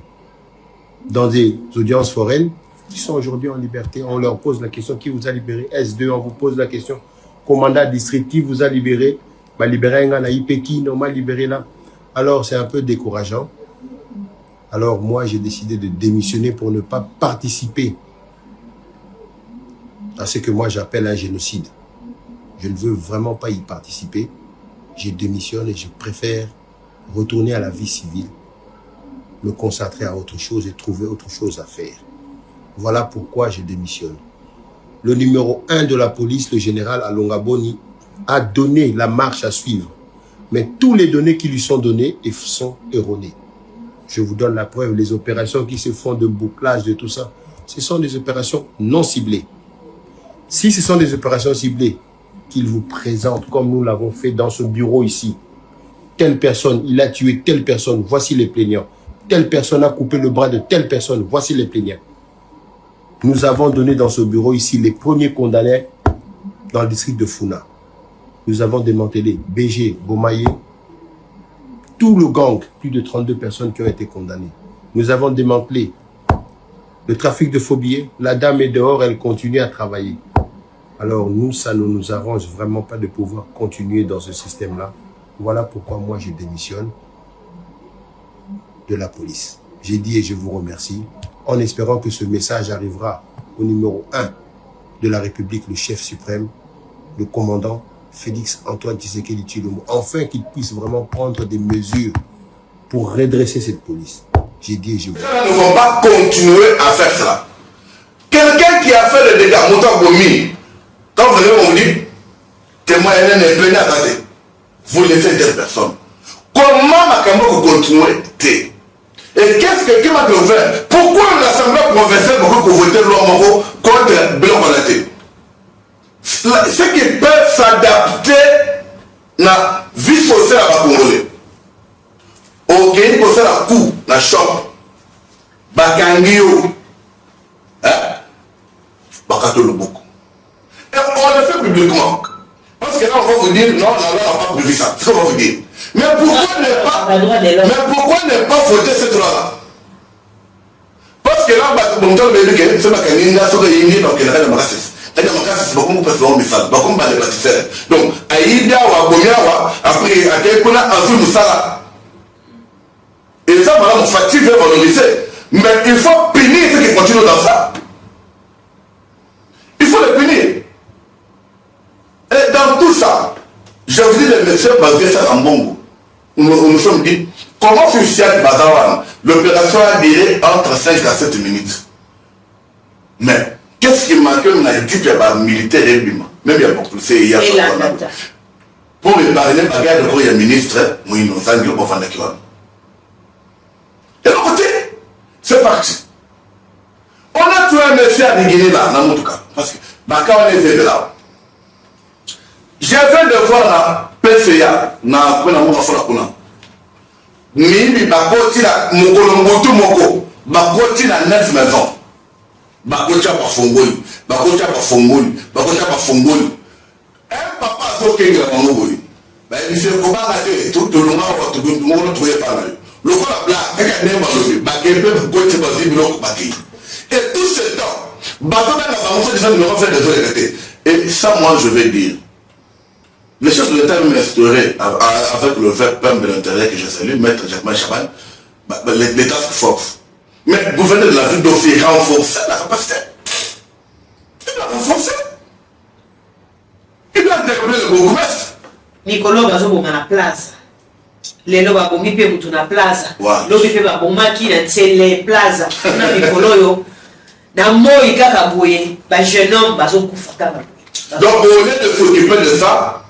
dans des audiences foraines, qui sont aujourd'hui en liberté, on leur pose la question, qui vous a libéré? S2, on vous pose la question, commandant district, qui vous a libéré? Bah, libéré un IP, qui non m'a libéré là? Alors c'est un peu décourageant. Alors moi j'ai décidé de démissionner pour ne pas participer à ce que moi j'appelle un génocide. Je ne veux vraiment pas y participer. Je démissionne et je préfère retourner à la vie civile, me concentrer à autre chose et trouver autre chose à faire. Voilà pourquoi je démissionne. Le numéro 1 de la police, le général Alonga Boni, a donné la marche à suivre. Mais tous les données qui lui sont données sont erronées. Je vous donne la preuve, les opérations qui se font de bouclage, de tout ça, ce sont des opérations non ciblées. Si ce sont des opérations ciblées qu'il vous présente, comme nous l'avons fait dans ce bureau ici, telle personne, il a tué telle personne, voici les plaignants. Telle personne a coupé le bras de telle personne, voici les plaignants. Nous avons donné dans ce bureau ici les premiers condamnés dans le district de Funa. Nous avons démantelé BG, Bomaye, tout le gang, plus de 32 personnes qui ont été condamnées. Nous avons démantelé le trafic de faux billets. La dame est dehors, elle continue à travailler. Alors nous, ça ne nous arrange vraiment pas de pouvoir continuer dans ce système-là. Voilà pourquoi moi je démissionne de la police. J'ai dit et je vous remercie, en espérant que ce message arrivera au numéro 1 de la République, le chef suprême, le commandant Félix Antoine Tshisekedi Tshilombo, enfin qu'il puisse vraiment prendre des mesures pour redresser cette police. J'ai dit et je vous remercie. Nous ne vont pas continuer à faire cela. Quelqu'un qui a fait le dégât, Mouta Gomi, quand vous allez me dire, témoin est plein d'attendre, vous laissez telle personne. Comment Makambo continuer? Et qu'est-ce que qui m'a fait? Pourquoi l'Assemblée provinciale a voté l'homme contre Blanc-Colaté? Ceux qui peuvent s'adapter à la vie sociale à Congolais. Ok, il faut faire la coup, la shop. Bakangio. Bakato le beaucoup. Et on le fait publiquement. Parce que là, on va vous dire, non, la loi n'a pas prévu ça. C'est ce qu'on va vous dire. Mais pourquoi ne pas voter cette loi-là? Parce que là, bon, c'est ma canine, c'est que il y a donc il y a la masse. C'est beaucoup plus long message. Beaucoup plus de bâtisseurs. Donc, Aïda ou Abomiawa, après, à quel point un film ça. Et ça, madame, fatigue veut valoriser. Mais il faut punir ceux qui continuent dans ça. Il faut les punir. Et dans tout ça, je vous dis, le monsieur Bagué Sarambongo, nous sommes dit, comment Fusiak Bazawan, l'opération a duré entre 5 à 7 minutes. Mais, qu'est-ce qui manque dans l'équipe militaire et lui-même? Même il y a beaucoup de il y a pour me parler, bagarre de quoi il y a ministre, moi, il nous a dit, on va faire et l'autre côté, c'est parti. On a tué un monsieur à Guinée là, dans mon cas. Parce que, quand on est de là, Je viens de voir la PCA, na mon enfant. Mimi bakoti la mokolomboto moko, bakoti la 9 maisons. Bakoti pa fongoli, bakoti pa fongoli, bakoti pa fongoli. Un papa a fait que la maman il fait comment la tout le monde va trouver par là. Le quoi la blague, il y a un mal baquet, bakoti pa ziblo baquet. Et tout ce temps, bakoti la maman fait déjà numéro fait des autres. Et ça, moi, je vais dire. Le chef de l'État m'a instauré avec le verbe de l'intérêt que je salue, maître Jacques Chaban, l'État force. Mais le gouverneur de la ville d'Ophir renforcer la capacité. Il doit renforcer. Il doit décoller le bourgmestre. Nicolas va sur la place. Les lois vont miper pour la place. L'objet va pour maquiller la place. On a Nicolas yo. Dans moi il y a kabouye, bah jeune homme va sur confortable. Donc au lieu de s'occuper de ça,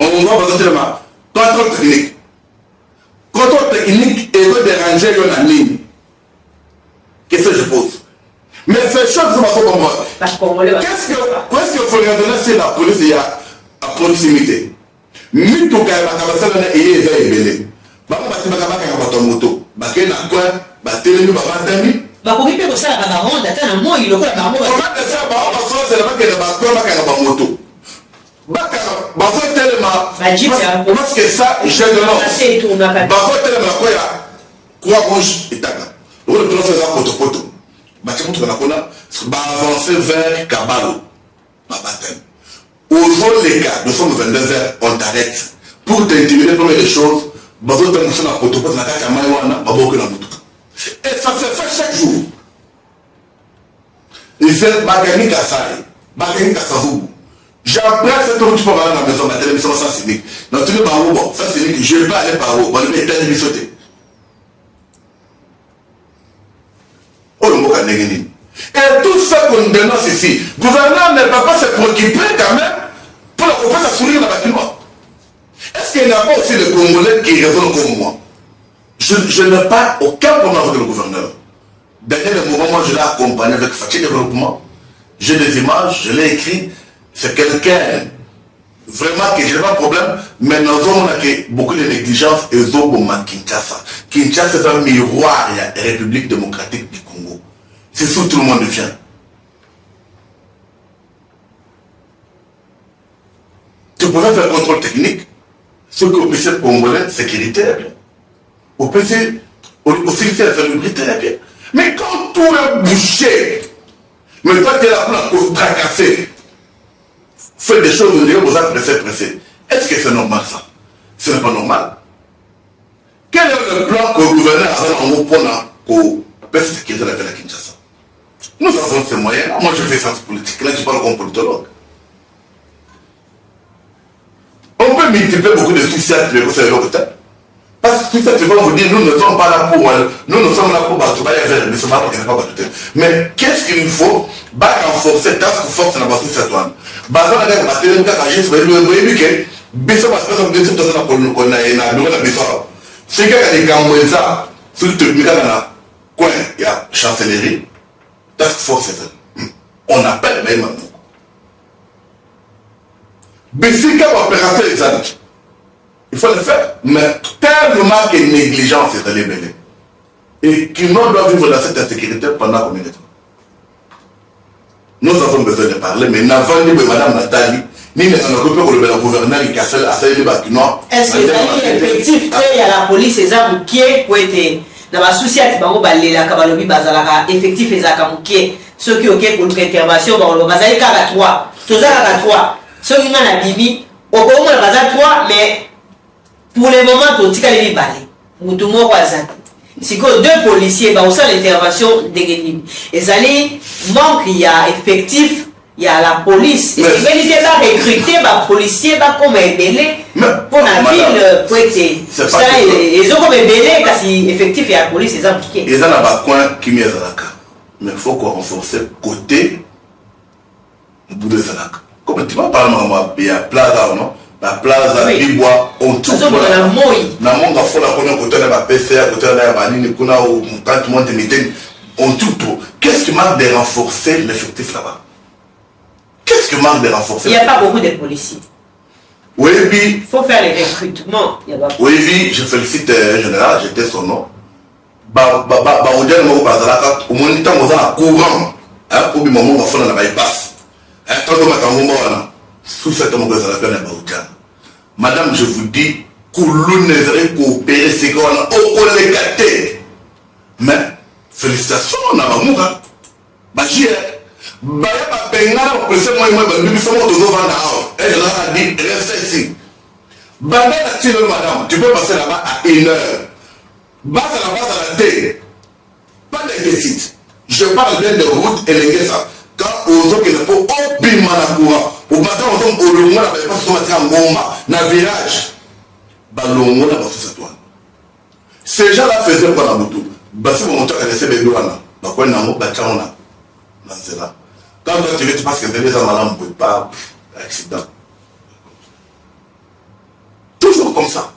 on va passer le contrôle technique. Contrôle technique et de déranger la ligne. Qu'est-ce que je pose? Mais ces choses ne sont pas comprendre. Qu'est-ce que faut regarder c'est la police à proximité? Mito ka bakabasana na eye za ebele. Bako bati bakabaka ka bato moto. Baké na quoi? Batelemi babatami. Bako mipe ko sala ba ronda tana mo il lokola ba mo. Comment de ça ba on va faire la bakela ba quoi bakela ba moto. Bako telema. Parce que ça je demande. Bako telema quoi ya? Croix rouge itaka. Le plan fait ça poto. Bati moto na kona ba avancer vers Kabalo. Babatem. Aujourd'hui, les cas, nous sommes 22h, on t'arrête. Pour t'intimider, pour les choses, et ça se fait chaque jour. Il fait Bagani Kassai, Bagani Kassavou. J'apprends cette autre fois à la maison, ma télévision sans cynique. Dans tous les barreaux, ça c'est que je vais aller par où, on va le mettre à l'émission. Oh, le mot a négligé. Et tout ça qu'on dénonce ici, le gouvernement ne peut pas se préoccuper quand même pour la faire sa sourire dans la bâtiment. Est-ce qu'il n'y a pas aussi des Congolais qui raisonnent comme moi? Je n'ai pas aucun problème avec le gouverneur. Dernier moment, moi je l'ai accompagné avec Fatih Développement. J'ai des images, je l'ai écrit. C'est quelqu'un vraiment que je n'ai pas de problème, mais nous avons beaucoup de négligence et nous avons Kinshasa. Kinshasa, c'est un miroir de la République démocratique du Congo. C'est ça tout le monde vient. Tu pourrais faire un contrôle technique, ce que l'officier congolais sécuritaire, officier sécuritaire, mais quand tout est bouché, mais toi tu es là pour tracasser, faire des choses, vous êtes pressé. Est-ce que c'est normal ça? Ce n'est pas normal. Quel est le plan que le gouverneur a en opposant pour la sécurité de la ville à Kinshasa? Nous avons ces moyens. Moi, je fais sciences politiques. Là, je parle comme politologue. On peut multiplier beaucoup de suicides, mais vous savez l'hôpital. Parce que suicide, ils vont vous dire, nous ne sommes pas là pour... Nous sommes là pour battre, mais qu'est-ce qu'il nous faut? Renforcer task force dans la base de cette one. Basé sur la bataille de la justice, vous voyez que Bissau va se faire un peu de temps qu'on a dans Bissau. C'est qu'il y a des Gamouéza, sur le truc, il y a la chancellerie. Task force, on appelle même maintenant. Bissika va opérer les années. Il faut le faire, mais tellement que négligence est allée mêler. Et qui doit vivre dans cette insécurité pendant combien de temps? Nous avons besoin de parler, mais n'avons ni Madame Nathalie, ni le gouverneur qui a fait les bâtiments. Est-ce que c'est effectif qu'il y a la police, les armes qui est pour être dans la société, la Kabalobi Bazalaka, effectif et Zakamuki, ceux qui ont pour l'intervention, dans le Bazalika à 3, tout ça à 3, ceux qui ont la Bibi, au Congo, le Bazal 3, mais pour le moment, tout ce qui est balé, Moutoumou Wazan. C'est que deux policiers, bah, au sein de l'intervention des Guénim. Et ça manque, il y a effectif, il y a la police. Et si vous n'êtes pas recruté, bah, policiers, bah, comme belé, pour la ville, pour être. Ça, ils ont comme belé, parce qu'effectif, il y a la police, ils ont appliqué. Ils ont un coin qui m'est à la carte. Mais il faut qu'on renforce côté bout de Zanaka. Comme tu m'as parlé, il y a Plaza, non? La Plaza, Bibois, on tout. Dans le monde, il faut la connaître côté de la PCA, côté de la Banine, quand tout le monde est meeting, on tout. Qu'est-ce qui manque de renforcer l'effectif là-bas? Qu'est-ce qui manque de renforcer? Il n'y a pas beaucoup de policiers. Oui, puis. Il faut faire les recrutements. Oui, puis, je félicite un général, j'étais son nom. On dirait que au moins, il y a un courant. Pour le moment, on va faire la bypass. Quand on a sous cette madame, je vous dis, Kouloune est coopéré, c'est qu'on a au collecté. Mais, félicitations, on a un amour. Bachir, Baya Benga, on peut se moi, nous sommes tous au Vandao. Elle a dit, reste ici. Banda, madame, tu peux passer là-bas à 1 heure. Base à la base à la télé. Pas d'exercice. Je parle bien de route et les gars. Quand aux autres qui ne peuvent pas piment la courant, au matin, on tombe au long, on n'a pas de en Goma, dans le village. Balongo n'a pas fait ça toi. Ces gens-là faisaient quoi dans le tout? Bassi mon monteur a laissé les doigts là. Donc, on a un mot, bâtiment là. C'est là. Quand tu veux, tu penses que c'est des malades, on ne peut pas. Accident. Toujours comme ça.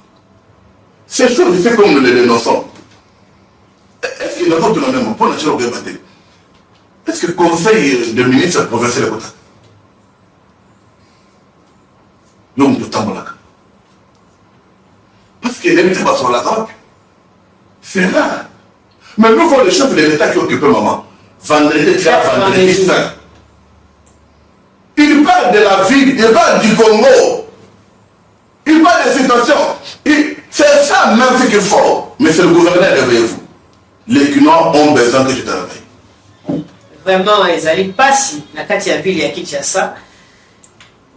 Ces choses, c'est comme nous les dénonçons. Est-ce qu'il y a d'autres qui n'ont pas naturellement débattu? Est-ce que le conseil de ministre a provincial est content? Non, tout le temps, parce qu'il n'était pas sur la drogue. C'est rare. Mais nous voyons les chefs de l'État qui occupent maman. Vendredi 4, vendredi 5. Il parle de la ville, il parle du Congo. Il parle des situations. C'est ça même ce qu'il faut. Mais c'est le gouverneur, réveillez-vous. Les Guinois ont besoin que tu te réveilles. Vraiment, ils n'arrivent pas si la Katia ville y a Kinshasa.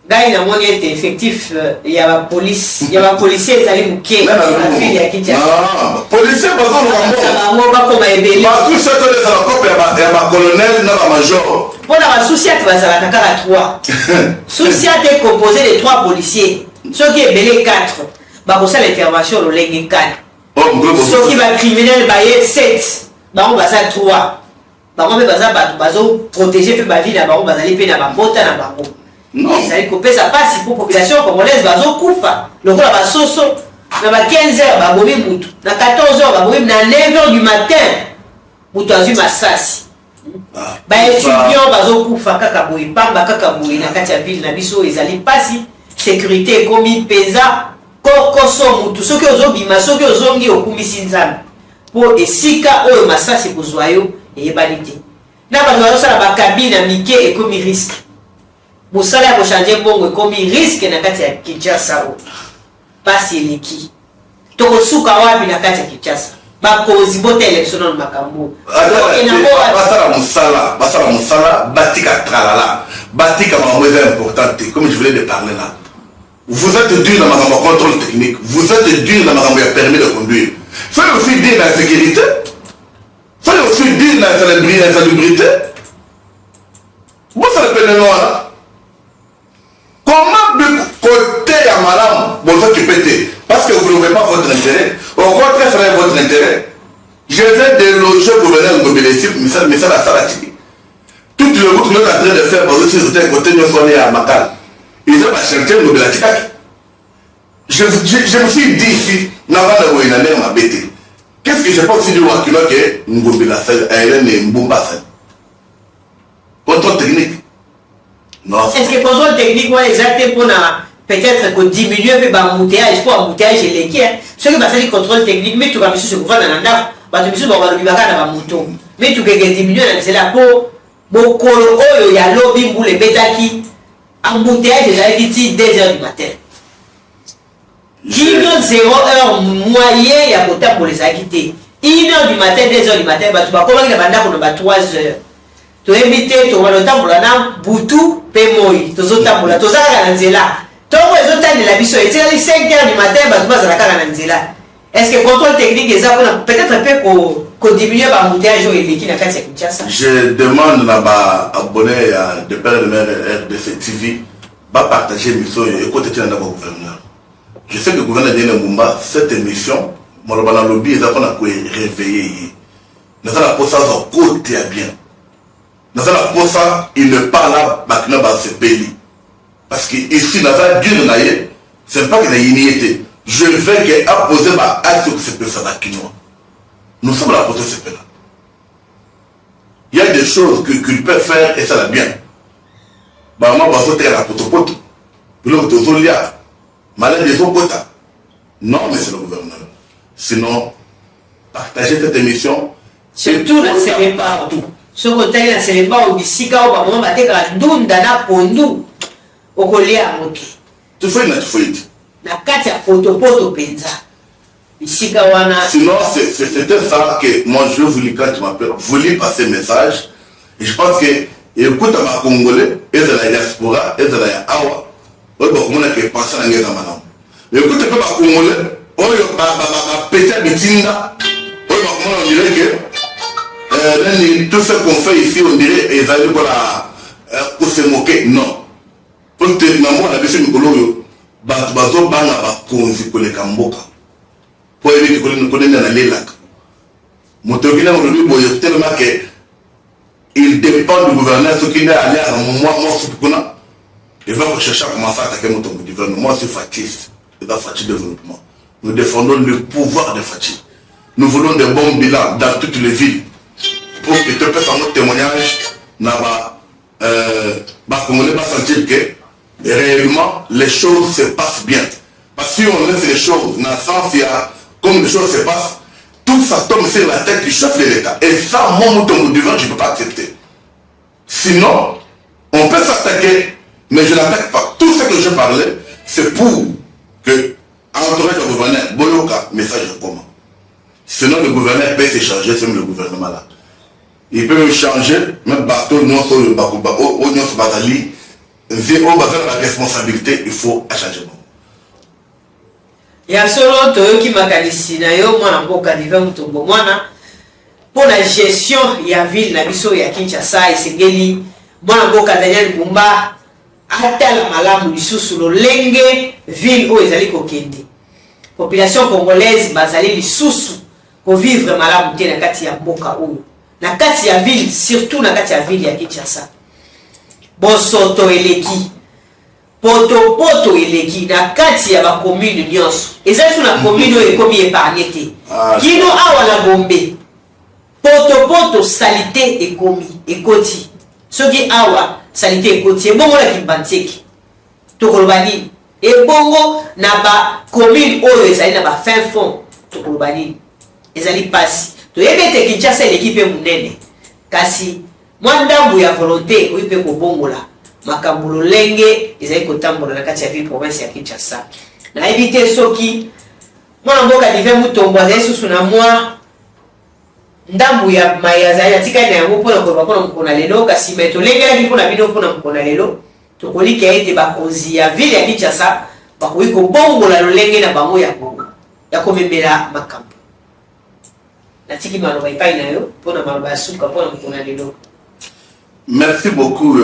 Là, il y a moins d'effectifs. Il y a la police, il y a la policier, ils allaient bouquer. La ville y a Kinshasa. Non, policier, par exemple, on va comme un bébé. Tout ce que les alcoopes, il y a ma colonel, il y a ma major. Pour la souciat, tu vas à la caca à 3. Souciat est composé de 3 policiers. Ceux qui est belé 4. Bah, pour ça, l'intervention, le lègue 4. Ceux qui va criminel, bah, il y a 7. Bah, on va ça 3. Bah, on va ça protéger, puis ma vie, là, bah, on va aller payer la bota, là, bah, non. Ça veut couper ça passe pour la population congolaise, bah, on coupe. Le rôle, bah, soso. Dans 15 h, bah, bomi moutou. Dans 14 h, bah, bomi, dans 9 h du matin, moutou a vu ma sassi. Bah, étudiants, bah, on coupe, kaka boui, pamba, kaka boui, na katia ville, na biso, ils allaient pas si. Sécurité, commis, pesa, kokoso, moutou. Ceux qui ont bima, ceux qui ont ngi, okumisi nzambe. Pour esika, oyo masasi, pour zoyo, et banité. Là, bah, ça, la cabine, à Mickey, et commis risque. Moussala a changé bon comme risque na kati ya Kinshasa pasi eleki toko suka wapi na kati ya Kinshasa ba kozi bote élection na makambo basala musala batika tralala batika mamoise importante comme je voulais de parler là. Vous êtes dur dans ma contrôle technique, vous êtes dur dans ma permis de conduire. Faites aussi dire dans la sécurité, faites aussi dire dans la salubrité. Vous ça le pénéloin là. Comment de côté à madame, bon, ça tu pété, parce que vous ne voulez pas votre intérêt. Au contraire, ça va votre intérêt. Je vais déloger le gouverneur Ngobelesi, mais ça la salatique. Toutes les routes que nous sommes en train de faire, parce que si vous êtes côté, nous sommes à Makal. Ils ont pas cherché le Ngobelesi. Je me suis dit ici, Navana Ouinane m'a bêté. Qu'est-ce que je pense du Wakilo que Ngobelesi, elle est Mbumba. Contrôle technique. Est-ce que le contrôle technique est exact pour peut-être diminuer l'embouteillage pour embouteillage électrique? Ceux qui passent le contrôle technique, mais tu vas se couvrir dans l'andaf, tu vas se couvrir dans la moto. Mais tu vas diminuer, c'est là pour beaucoup il y a lobby pour les bêtas qui embouteillage déjà dit 2 h du matin. Qui 0 heure moyen, il y a potable pour les acquitter. 1 h du matin, 2 h du matin, tu vas comment il va 3 heures. Tu as invité, tu vas le temps pour la nam, Boutou, Pémoï, tu as le temps pour la Toza Kananzela. Tu as le temps de la biso, et tu as 5 h du matin, tu vas à la Kananzela. Est-ce que le contrôle technique est peut-être un peu qu'on diminue l'embouteillage et l'équipe n'a fait ça? Je demande à abonné de père de mère RDC TV, de partager l'émission et écouter le gouverneur. Je sais que le gouverneur de Mumba, cette émission, mon lobby, ils ont réveillé. Nous allons pour ça, côté bien. Dans la posa, il ne parle pas de ce pays. Parce que ici, dans la dure, c'est pas qu'il y a une unité. Je vais apposer ma acte que c'est ça qui nous. Nous sommes là pour ce pays-là. Il y a des choses qu'il peut faire et ça va bien. Bah, moi, je vais la potopoto. Puis là, je vais malade des autres. Non, mais c'est le gouverneur. Sinon, partagez cette émission. Surtout dans ces repas. Ce côté dans ces repas où ici, quand on va mater la doune dans pondu, au collier à moto. Tu fais une fouille. La carte à poto penza. Ici, quand on a. Sinon, c'était ça que moi je voulais, quand tu m'appelles, voulais passer message. Et je pense que, écoute à ma Congolais, et de la diaspora, et de la Awa, on va penser à la madame. Écoute à ma Congolais, on va péter à Bitinda, on dirait que tout ce qu'on fait ici, on dirait, ils allaient pour se moquer. Non. Pour te dire, on a besoin de Colo, bazo banga bakonzi koleka mboka. Pour éviter que nous connaissions dans les lacs. Mon théorie, on tellement que il dépend du gouverneur, ce qui est allé à moi, il va rechercher à commencer à attaquer mon gouvernement. Moi, c'est fatiste. C'est pas fatiste développement. Nous défendons le pouvoir de Fatih. Nous voulons des bons bilans dans toutes les villes pour que tu puisses faire notre témoignage. Congolais va sentir que réellement les choses se passent bien. Parce que si on laisse les choses dans le sens, il y a comme les choses se passent, tout ça tombe sur la tête du chef de l'État. Et ça, moi, mon devant, je ne peux pas accepter. Sinon, on peut s'attaquer, mais je n'attaque pas. Tout ce que je parlais, c'est pour que, entourage du gouverneur, Boyoka, message de comment. Sinon, le gouverneur peut s'échanger, c'est le gouvernement là. Il peut même changer, même bateau, non, sur le Bakuba, au non, sur Bazali, la responsabilité, il faut changer. Il y a solo toyoki makanisi na yo mwana mboka diva mutombo mwana pour la gestion ya ville na biso ya Kinshasa esengeli mwana mboka Daniel Bumba atala malamu lisusu lolenge ville o ezali kokende population congolaise bazali lisusu ko vivre malamu te na kati ya mboka oyo na kati ya ville surtout na kati ya ville ya Kinshasa bosoto eleki poto eleki na kati ya ba commune nyonso ezali na commune oyo ekomi épargné te kino awa na Gombe poto salité ekomi ekoti soki awa salité ekoti ebongo na Kimbanteke tokoloba nini ebongo na ba commune oyo ezali na ba fin fond tokoloba nini ezali pasi toyebi ete Kinshasa eleki mpe munene kasi mwa ndambu ya volonté oyo mpe kobongola makambo lolenge ezali kotambola na kati ya ville province ya Kinshasa na éviter soki mwana mboka Divin Mutombo azali susu na mwa ndambu ya mayazali atikali na yango mpona koloba mpona mokona lelo kasi me tolengelaki mpona bino mpona mokona lelo tokolika ete bakonzi ya ville ya Kinshasa bakoki kobongola lolenge na bango ya komemela makambo natiki maloba epai na yo mpona maloba ya suka mpona mokona lelo. Merci beaucoup,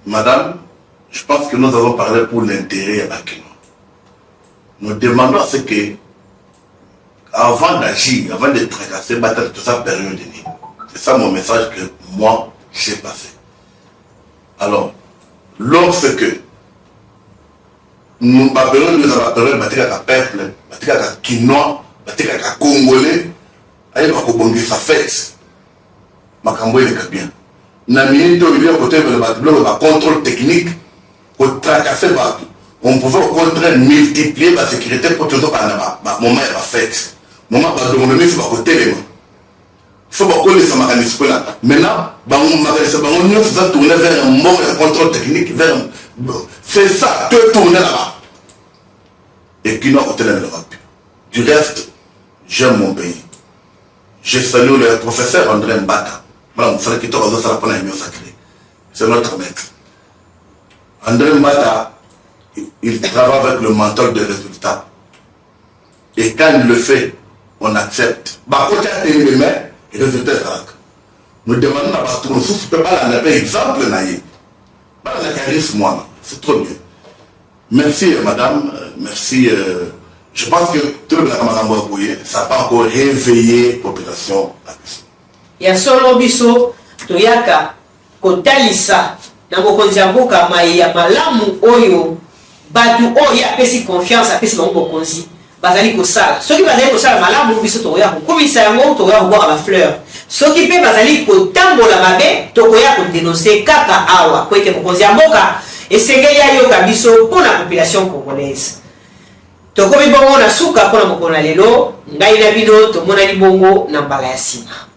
madame. Je pense que nous avons parlé pour l'intérêt à Bakino. Nous demandons à ce que, avant d'agir, avant de tracasser, battre toute sa période de nuit. C'est ça mon message que moi, j'ai passé. Alors, lorsque nous appelons, nous avons appelé Batika peuple, Batika Kinois, Batika Congolais, aïe, Bakobongi sa fête. Makambo est bien. Na minute où il y a côté de la contrôle technique pour tracasser partout. On pouvait au contraire multiplier la sécurité pour toujours par le moment est fait. Moment va demander sur le côté. Il faut pas connaître ce mécanisme là. Maintenant, on va tourner vers un mot de contrôle technique vers c'est ça, que tourner là-bas. Et qui n'a côté de l'Europe. Du reste, j'aime mon pays. Je salue le professeur André Mbata. C'est notre maître. André Mbata, il travaille avec le mentor des résultats. Et quand il le fait, on accepte. Nous demandons à partout, nous ne pouvons pas l'appeler exemple. C'est trop bien. Merci madame, merci. Je pense que tout le monde ça n'a pas encore réveillé la population. Ya solo biso toyaka kotalisa na mokonzi ya mboka mai ya malamu oyo batu oyo apesi confiance apesi bango mokonzi bazali kosala soki bazali kosala malamu biso toya kokumisa yango toya koboka ba fleur soki pe bazali kotambola mabe tokoya kodénoncer kaka awa ko ete mokonzi ya mboka esengeli ayoka biso mpona population congolaise tokomi bongo na suka pona mokona lelo ngai na bino tomona libongo na mbala ya sima.